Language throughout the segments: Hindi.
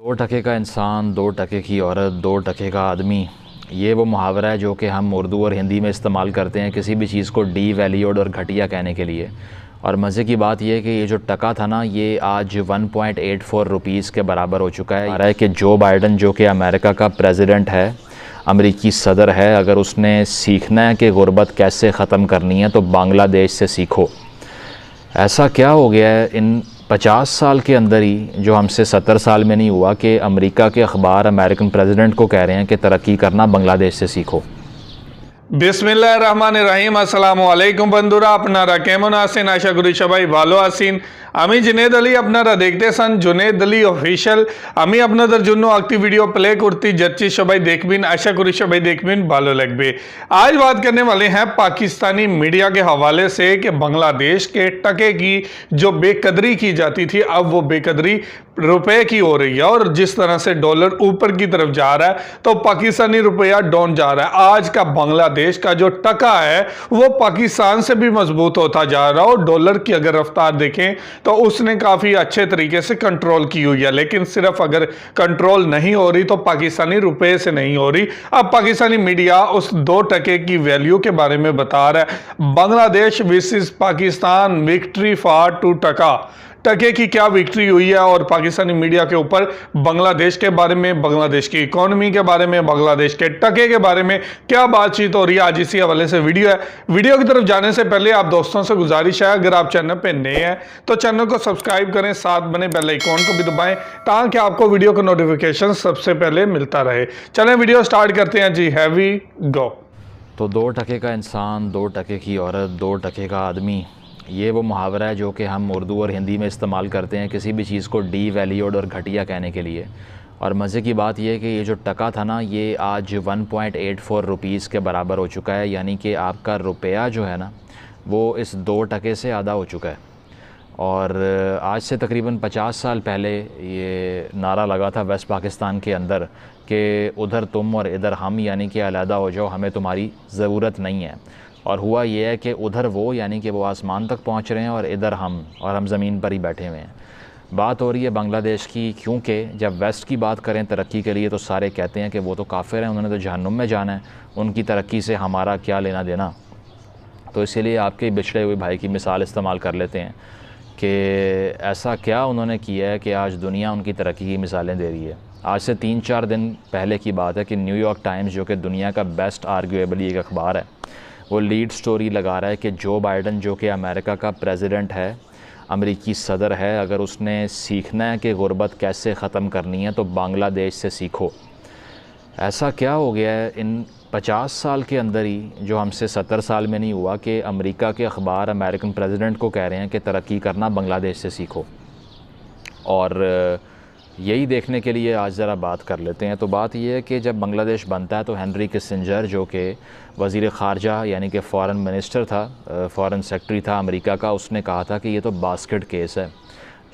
2 टके का इंसान, 2 टके की औरत, 2 टके का आदमी, ये वो मुहावरा है जो कि हम उर्दू और हिंदी में इस्तेमाल करते हैं किसी भी चीज़ को डी वैल्यूड और घटिया कहने के लिए। और मज़े की बात यह है कि ये जो टका था ना, ये आज 1.84 रुपीज़ के बराबर हो चुका है। आ रहा है कि जो बाइडन, जो कि अमेरिका का प्रेसिडेंट है, अमरीकी सदर है, अगर उसने सीखना है कि गुर्बत कैसे ख़त्म करनी है तो बांग्लादेश से सीखो। ऐसा क्या हो गया है इन 50 साल के अंदर ही, जो हमसे 70 साल में नहीं हुआ, कि अमेरिका के अखबार अमेरिकन प्रेसिडेंट को कह रहे हैं कि तरक्की करना बांग्लादेश से सीखो। बिस्मिल्लाहिर्रहमानिर्रहीम। अस्सलामु अलैकुम बंधुरा, अपनारा केमन आसिन, आशा करी सबाई ভালো আছেন। আমি জুনেদ আলী, আপনারা দেখতেছেন জুনেদ আলী অফিশিয়াল। আমি আপনাদের জন্য একটি ভিডিও প্লে করতে যাচ্ছি, সবাই দেখবেন, आशा करी सबाई देखবেন, ভালো लगবে। आज बात करने वाले हैं पाकिस्तानी मीडिया के हवाले से कि बांग्लादेश के टके की जो बेकदरी की जाती थी, अब वो बेकदरी रुपए की हो रही है। और जिस तरह से डॉलर ऊपर की तरफ जा रहा है तो पाकिस्तानी रुपया डाउन जा रहा है। आज का बांग्लादेश का जो टका है वो पाकिस्तान से भी मजबूत होता जा रहा है। और डॉलर की अगर रफ्तार देखें तो उसने काफी अच्छे तरीके से कंट्रोल की हुई है। लेकिन सिर्फ अगर कंट्रोल नहीं हो रही तो पाकिस्तानी रुपए से नहीं हो रही। अब पाकिस्तानी मीडिया उस 2 टके की वैल्यू के बारे में बता रहा है। Bangladesh versus Pakistan, victory for 2 टका। टके की क्या विक्ट्री हुई है और पाकिस्तानी मीडिया के ऊपर बांग्लादेश के बारे में, बांग्लादेश की इकोनॉमी के बारे में, बांग्लादेश के टके के बारे में क्या बातचीत हो रही है, आज इसी हवाले से वीडियो है। वीडियो की तरफ जाने से पहले आप दोस्तों से गुजारिश है, अगर आप चैनल पे नए हैं तो चैनल को सब्सक्राइब करें, साथ बने बेल आइकॉन को भी दबाएं ताकि आपको वीडियो का नोटिफिकेशन सबसे पहले मिलता रहे। चलें वीडियो स्टार्ट करते हैं जी, हैवी गो। तो 2 टके का इंसान, 2 टके की औरत, 2 टके का आदमी, ये वो मुहावरा है जो कि हम उर्दू और हिंदी में इस्तेमाल करते हैं किसी भी चीज़ को डी वैल्यूड और घटिया कहने के लिए। और मज़े की बात यह है कि ये जो टका था ना, ये आज 1.84 रुपीज़ के बराबर हो चुका है। यानी कि आपका रुपया जो है ना, वो इस 2 टके से आधा हो चुका है। और आज से तकरीबन 50 साल पहले ये नारा लगा था वेस्ट पाकिस्तान के अंदर कि उधर तुम और इधर हम, यानी कि अलहदा हो जाओ, हमें तुम्हारी ज़रूरत नहीं है। और हुआ ये है कि उधर वो, यानी कि वो आसमान तक पहुंच रहे हैं, और इधर हम, और हम ज़मीन पर ही बैठे हुए हैं। बात हो रही है बांग्लादेश की, क्योंकि जब वेस्ट की बात करें तरक्की के लिए तो सारे कहते हैं कि वो तो काफिर हैं, उन्होंने तो जहन्नुम में जाना है, उनकी तरक्की से हमारा क्या लेना देना। तो इसीलिए आपके बिछड़े हुए भाई की मिसाल इस्तेमाल कर लेते हैं कि ऐसा क्या उन्होंने किया है कि आज दुनिया उनकी तरक्की की मिसालें दे रही है। आज से 3-4 दिन पहले की बात है कि न्यूयॉर्क टाइम्स, जो कि दुनिया का बेस्ट आर्ग्यूएबली एक अखबार है, वो लीड स्टोरी लगा रहा है कि जो बाइडन, जो कि अमेरिका का प्रेसिडेंट है, अमरीकी सदर है, अगर उसने सीखना है कि गुर्बत कैसे ख़त्म करनी है तो बांग्लादेश से सीखो। ऐसा क्या हो गया है इन 50 साल के अंदर ही, जो हमसे 70 साल में नहीं हुआ, कि अमेरिका के अखबार अमेरिकन प्रेसिडेंट को कह रहे हैं कि तरक्की करना बांग्लादेश से सीखो। और यही देखने के लिए आज ज़रा बात कर लेते हैं। तो बात यह है कि जब बांग्लादेश बनता है तो हेनरी किसिंजर, जो कि वज़ीर ख़ारजा यानी कि फ़ॉरेन मिनिस्टर था, फ़ॉरेन सेक्रेटरी था अमेरिका का, उसने कहा था कि ये तो बास्केट केस है,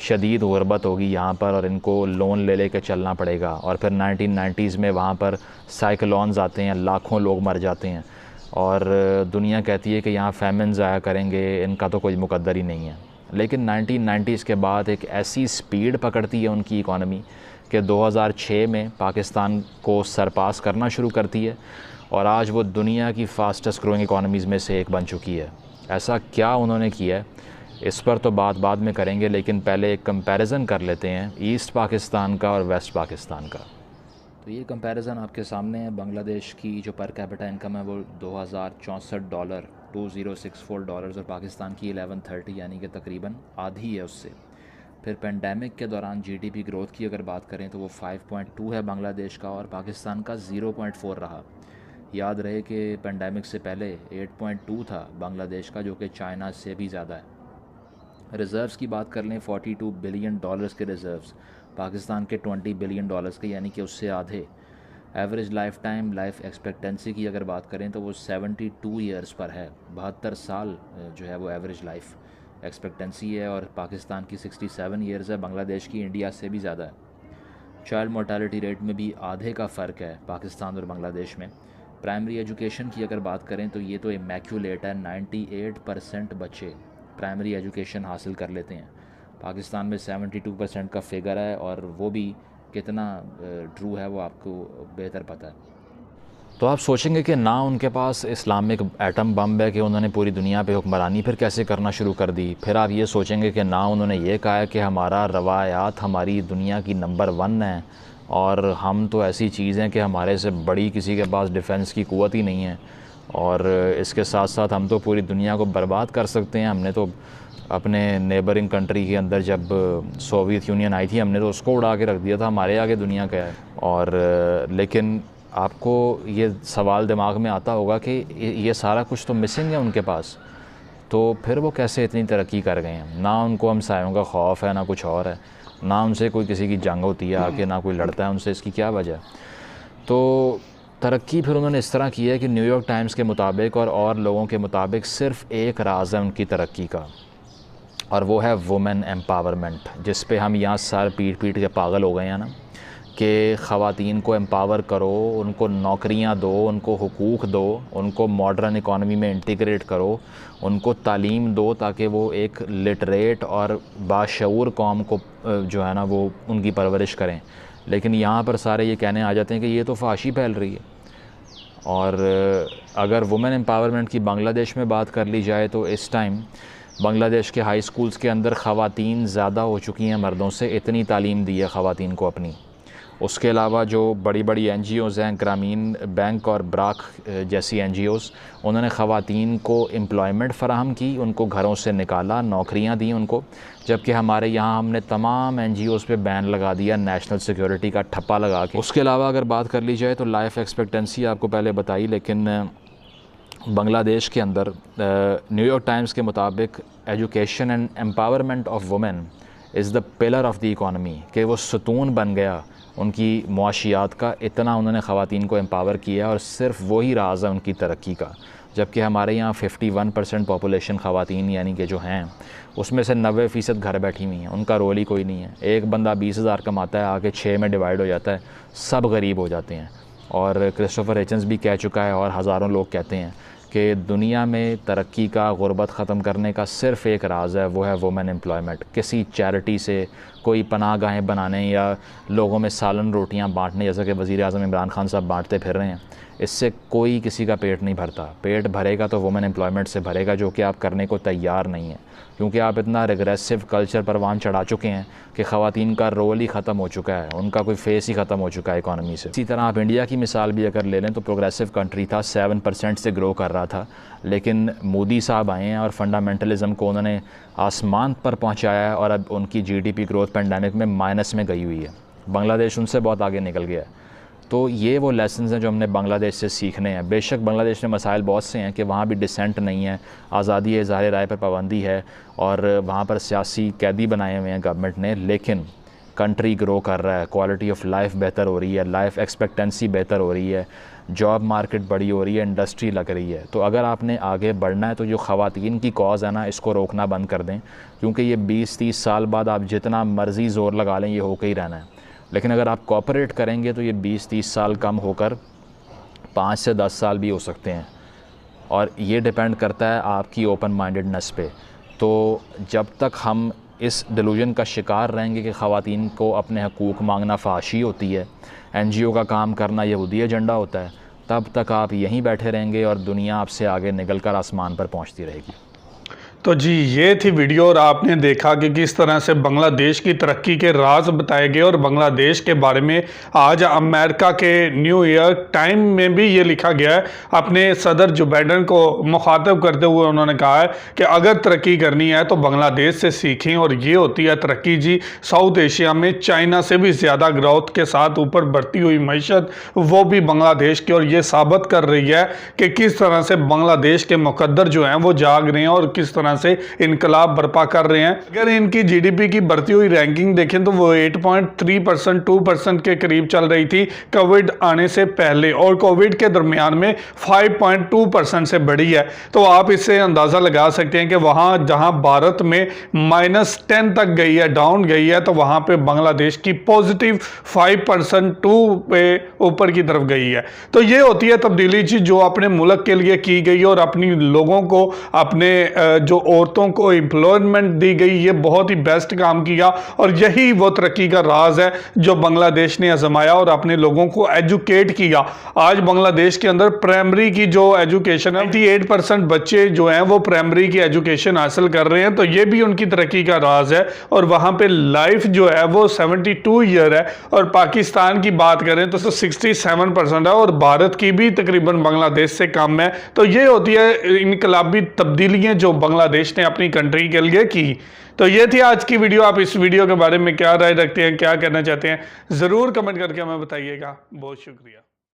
शदीद गुर्बत होगी यहाँ पर और इनको लोन ले के चलना पड़ेगा। और फिर 1990s में वहाँ पर साइक्लोन्स आते हैं, लाखों लोग मर जाते हैं, और दुनिया कहती है कि यहाँ फैमिन्स आया करेंगे, इनका तो कोई मुकद्दर ही नहीं है। लेकिन 1990s के बाद एक ऐसी स्पीड पकड़ती है उनकी इकॉनमी कि 2006 में पाकिस्तान को सरपास करना शुरू करती है, और आज वो दुनिया की फ़ास्टेस्ट ग्रोइंग इकॉनमीज़ में से एक बन चुकी है। ऐसा क्या उन्होंने किया है, इस पर तो बात बाद में करेंगे, लेकिन पहले एक कंपैरिजन कर लेते हैं ईस्ट पाकिस्तान का और वेस्ट पाकिस्तान का। तो ये कंपैरिजन आपके सामने है। बांग्लादेश की जो पर कैपिटा इनकम है वो $2064, $2064, और पाकिस्तान की 1130, यानी कि तकरीबन आधी है उससे। फिर पेंडेमिक के दौरान जीडीपी ग्रोथ की अगर बात करें तो वो 5.2 है बांग्लादेश का, और पाकिस्तान का 0.4 रहा। याद रहे कि पेंडेमिक से पहले 8.2 था बांग्लादेश का, जो कि चाइना से भी ज़्यादा है। रिज़र्व्स की बात कर लें, $42 बिलियन के रिज़र्व्स, पाकिस्तान के $20 बिलियन के, यानी कि उससे आधे। Average life time, life expectancy की अगर बात करें तो वो 72 ईयर्स पर है, 72 साल जो है वो एवरेज लाइफ एक्सपेक्टेंसी है, और पाकिस्तान की 67 ईयर्स है, बांग्लादेश की इंडिया से भी ज़्यादा है। चाइल्ड मोर्टालिटी रेट में भी आधे का फ़र्क है पाकिस्तान और बांग्लादेश में। प्राइमरी एजुकेशन की अगर बात करें तो ये तो इमैक्यूलेट है, 98% बच्चे प्राइमरी एजुकेशन हासिल कर लेते हैं। पाकिस्तान में 72% का फिगर है, और वो भी कितना ट्रू है वो आपको बेहतर पता है। तो आप सोचेंगे कि ना उनके पास इस्लामिक एटम बम है कि उन्होंने पूरी दुनिया पे हुक्मरानी फिर कैसे करना शुरू कर दी। फिर आप ये सोचेंगे कि ना उन्होंने ये कहा है कि हमारा रवायात हमारी दुनिया की नंबर 1 है और हम तो ऐसी चीज़ हैं कि हमारे से बड़ी किसी के पास डिफेंस की क़ुव्वत ही नहीं है, और इसके साथ साथ हम तो पूरी दुनिया को बर्बाद कर सकते हैं। हमने तो अपने नेबरिंग कंट्री के अंदर जब सोवियत यूनियन आई थी हमने तो उसको उड़ा के रख दिया था, हमारे आगे दुनिया क्या है। और लेकिन आपको ये सवाल दिमाग में आता होगा कि ये सारा कुछ तो मिसिंग है उनके पास, तो फिर वो कैसे इतनी तरक्की कर गए हैं। ना उनको हमसायों का खौफ है, ना कुछ और है, ना उनसे कोई किसी की जंग होती है आके, ना कोई लड़ता है उनसे, इसकी क्या वजह। तो तरक्की फिर उन्होंने इस तरह की है कि न्यूयॉर्क टाइम्स के मुताबिक और लोगों के मुताबिक सिर्फ़ एक राज है उनकी तरक्की का, और वो है वुमेन एम्पावरमेंट, जिस पे हम यहाँ सर पीट पीट के पागल हो गए हैं ना, कि ख़वातीन को एम्पावर करो, उनको नौकरियाँ दो, उनको हुकूक दो, उनको मॉडर्न इकॉनमी में इंटीग्रेट करो, उनको तालीम दो ताकि वो एक लिटरेट और बाशऊर कौम को जो है ना वो उनकी परवरिश करें। लेकिन यहाँ पर सारे ये कहने आ जाते हैं कि ये तो फाशी फैल रही है। और अगर वुमेन एम्पावरमेंट की बांग्लादेश में बात कर ली जाए तो इस टाइम बांग्लादेश के हाई स्कूल्स के अंदर ख़वातीन ज़्यादा हो चुकी हैं मर्दों से, इतनी तालीम दी है ख़वातीन को अपनी। उसके अलावा जो बड़ी बड़ी NGOज़ हैं, ग्रामीण बैंक और ब्राक जैसी NGOज़, उन्होंने ख़वातीन को एम्प्लॉयमेंट फ़राहम की, उनको घरों से निकाला, नौकरियां दी उनको। जबकि हमारे यहाँ हमने तमाम NGOज़ पे बैन लगा दिया, नेशनल सिक्योरिटी का ठप्पा लगा के। उसके अलावा अगर बात कर ली जाए तो लाइफ एक्सपेक्टेंसी आपको पहले बताई, लेकिन बांग्लादेश के अंदर न्यूयॉर्क टाइम्स के मुताबिक education and empowerment of women is the pillar of the economy, कि वो सतून बन गया उनकी मुआशियात का। इतना उन्होंने ख़वातीन को एम्पावर किया और सिर्फ़ वही राज है उनकी तरक्की का। जबकि हमारे यहाँ 51% पॉपुलेशन ख़वातीन यानी कि जो हैं उसमें से 90% घर बैठी हुई हैं, उनका रोल ही कोई नहीं है। एक बंदा 20,000 कमाता है, आके 6 में डिवाइड हो जाता है, सब गरीब हो जाते हैं। और क्रिस्टोफर हिचन्स भी कह चुका है और हज़ारों लोग कहते हैं कि दुनिया में तरक्की का, गुर्बत ख़त्म करने का सिर्फ़ एक राज है, वो है वुमेन एम्प्लॉयमेंट। किसी चैरिटी से कोई पनाह गाहें बनाने या लोगों में सालन रोटियां बांटने, जैसा कि वज़ीर आज़म इमरान खान साहब बांटते फिर रहे हैं, इससे कोई किसी का पेट नहीं भरता। पेट भरेगा तो वुमेन एम्प्लॉयमेंट से भरेगा, जो कि आप करने को तैयार नहीं है, क्योंकि आप इतना रिग्रेसिव कल्चर परवान चढ़ा चुके हैं कि ख़वातीन का रोल ही ख़त्म हो चुका है, उनका कोई फेस ही ख़त्म हो चुका है इकॉनमी से। इसी तरह आप इंडिया की मिसाल भी अगर ले लें तो प्रोग्रेसिव कंट्री था, 7% से ग्रो कर रहा था, लेकिन मोदी साहब आए हैं और फंडामेंटलिज़म को उन्होंने आसमान पर पहुँचाया है और अब उनकी GDP ग्रोथ पेंडेमिक में माइनस में गई हुई है। बांग्लादेश उनसे बहुत आगे निकल गया है। तो ये वो लेसन्स हैं जो हमने बांग्लादेश से सीखने हैं। बेशक बांग्लादेश में मसाइल बहुत से हैं कि वहाँ भी डिसेंट नहीं है, आज़ादी इज़हार राय पर पाबंदी है और वहाँ पर सियासी कैदी बनाए हुए हैं गवर्नमेंट ने, लेकिन कंट्री ग्रो कर रहा है, क्वालिटी ऑफ लाइफ बेहतर हो रही है, लाइफ एक्सपेक्टेंसी बेहतर हो रही है, जॉब मार्केट बड़ी हो रही है, इंडस्ट्री लग रही है। तो अगर आपने आगे बढ़ना है तो जो ख़वातीन की कॉज़ है ना, इसको रोकना बंद कर दें, क्योंकि ये 20-30 साल बाद आप जितना मर्ज़ी ज़ोर लगा लें ये होकर ही रहना है। लेकिन अगर आप कोऑपरेट करेंगे तो ये 20-30 साल कम होकर 5 से 10 साल भी हो सकते हैं, और ये डिपेंड करता है आपकी ओपन माइंडेडनेस पे। तो जब तक हम इस डिलूजन का शिकार रहेंगे कि ख़वातीन को अपने हकूक़ मांगना फाशी होती है, NGO का काम करना यहूदी एजेंडा होता है, तब तक आप यहीं बैठे रहेंगे और दुनिया आपसे आगे निकल कर आसमान पर पहुंचती रहेगी। तो जी ये थी वीडियो और आपने देखा कि किस तरह से बांग्लादेश की तरक्की के राज बताए गए और बांग्लादेश के बारे में आज अमेरिका के न्यूयॉर्क टाइम में भी ये लिखा गया है। अपने सदर जो बाइडेन को मुखातब करते हुए उन्होंने कहा है कि अगर तरक्की करनी है तो बांग्लादेश से सीखें, और ये होती है तरक्की जी। साउथ एशिया में चाइना से भी ज़्यादा ग्रोथ के साथ ऊपर बढ़ती हुई मईशत वो भी बांग्लादेश की, और ये साबित कर रही है कि किस तरह से बांग्लादेश के मुकद्दर जो हैं वो जाग रहे हैं और किस तरह से इनकलाब बर्पा कर रहे हैं। अगर इनकी GDP की बढ़ती हुई रैंकिंग देखें तो वो 8.3% 2% के करीब चल रही थी कोविड आने से पहले, और कोविड के दरमियान में 5.2% से बढ़ी है। तो आप इससे अंदाज़ा लगा सकते हैं कि वहाँ जहाँ भारत में -10 तक गई है, डाउन गई है, तो वहाँ पे बांग्लादेश की पॉजिटिव 5% 2 पे ऊपर की तरफ गई है। तो ये होती है तब्दीली जी जो अपने मुल्क के लिए की गई और अपनी लोगों को अपने जो औरतों को एम्प्लॉयमेंट दी गई, ये बहुत ही बेस्ट काम किया और यही वो तरक्की का राज है जो बांग्लादेश ने आजमाया और अपने लोगों को एजुकेट किया। आज बांग्लादेश के अंदर प्राइमरी की जो एजुकेशन है 98% बच्चे जो हैं वो प्राइमरी की एजुकेशन हासिल कर रहे हैं, तो ये भी उनकी तरक्की का राज है। और वहाँ पे लाइफ जो है वो 72 ईयर है और पाकिस्तान की बात करें तो 67% है और भारत की भी तकरीबन बांग्लादेश से कम है। तो ये होती है इनकलाबी तब्दीलियां जो बांग्लादेश ने अपनी कंट्री के लिए की। तो ये थी आज की वीडियो। आप इस वीडियो के बारे में क्या राय रखते हैं, क्या कहना चाहते हैं, ज़रूर कमेंट करके हमें बताइएगा। बहुत शुक्रिया।